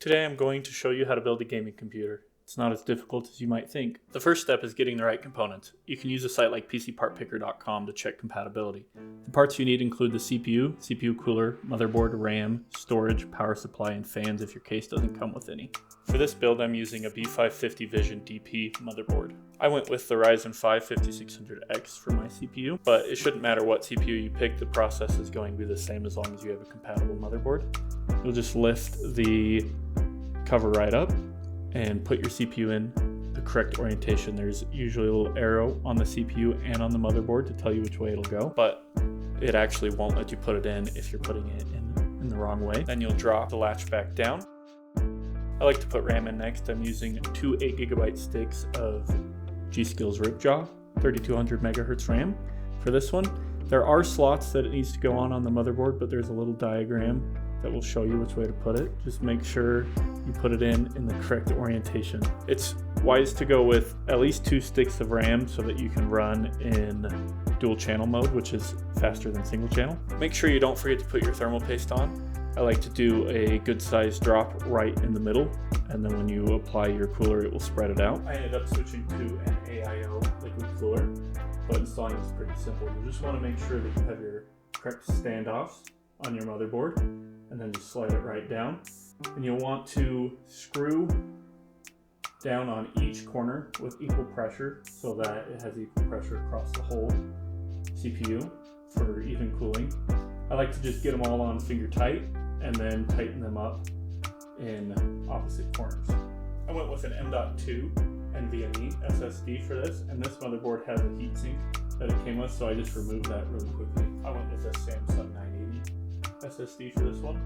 Today I'm going to show you how to build a gaming computer. It's not as difficult as you might think. The first step is getting the right components. You can use a site like PCPartPicker.com to check compatibility. The parts you need include the CPU, CPU cooler, motherboard, RAM, storage, power supply, and fans if your case doesn't come with any. For this build I'm using a B550 Vision DP motherboard. I went with the Ryzen 5 5600X for my CPU, but it shouldn't matter what CPU you pick, the process is going to be the same as long as you have a compatible motherboard. You'll just lift the cover right up and put your CPU in the correct orientation. There's usually a little arrow on the CPU and on the motherboard to tell you which way it'll go, but it actually won't let you put it in if you're putting it in the wrong way. Then you'll drop the latch back down. I like to put RAM in next. I'm using two 8GB sticks of G.Skills Ripjaw 3200 MHz RAM for this one. There are slots that it needs to go on the motherboard, but there's a little diagram that will show you which way to put it. Just make sure you put it in the correct orientation. It's wise to go with at least 2 sticks of RAM so that you can run in dual channel mode, which is faster than single channel. Make sure you don't forget to put your thermal paste on. I like to do a good size drop right in the middle, and then when you apply your cooler, it will spread it out. I ended up switching to an AIO liquid cooler, but installing is pretty simple. You just want to make sure that you have your correct standoffs on your motherboard, and then just slide it right down. And you'll want to screw down on each corner with equal pressure so that it has equal pressure across the whole CPU for even cooling. I like to just get them all on finger tight and then tighten them up in opposite corners. I went with an M.2 NVMe SSD for this, and this motherboard has a heatsink that it came with, so I just removed that really quickly. I went with a Samsung 980 SSD for this one,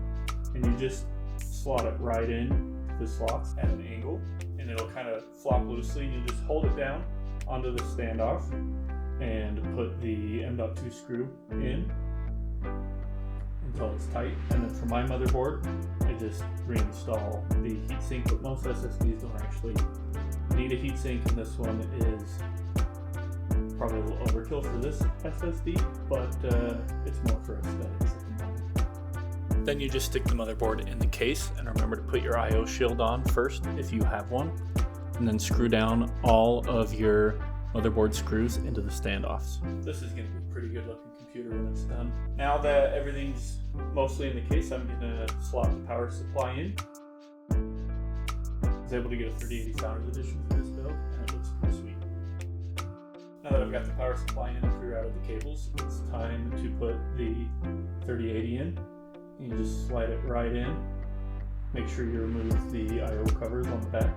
and you just slot it right in the slots at an angle, and it'll kind of flop loosely. You just hold it down onto the standoff and put the M.2 screw in until it's tight. And then for my motherboard, I just reinstall the heatsink, but most SSDs don't actually need a heatsink, and this one is probably a little overkill for this SSD, but it's more for aesthetics at the moment. Then you just stick the motherboard in the case, and remember to put your I/O shield on first if you have one, and then screw down all of your motherboard screws into the standoffs. This is going to be a pretty good looking computer when it's done. Now that everything's mostly in the case, I'm going to slot the power supply in. I was able to get a 3080 Founders Edition for this build, and it looks pretty sweet. Now that I've got the power supply in and rerouted the cables, it's time to put the 3080 in. You just slide it right in. Make sure you remove the I/O covers on the back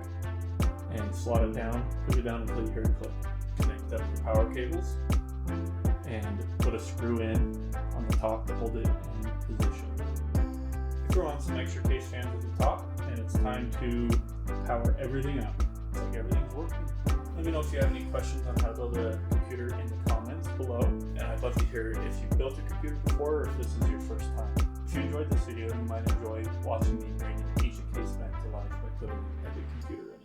and slot it down. Push it down until you hear it click. Connect up the power cables and put a screw in on the top to hold it in position. Throw on some extra case fans at the top, and it's time to power everything up. Looks like everything's working. Let me know if you have any questions on how to build a computer in the comments below, and I'd love to hear if you've built a computer before or if this is your first time. If you enjoyed this video, you might enjoy watching me bring an Asian case back to life by putting a big computer in.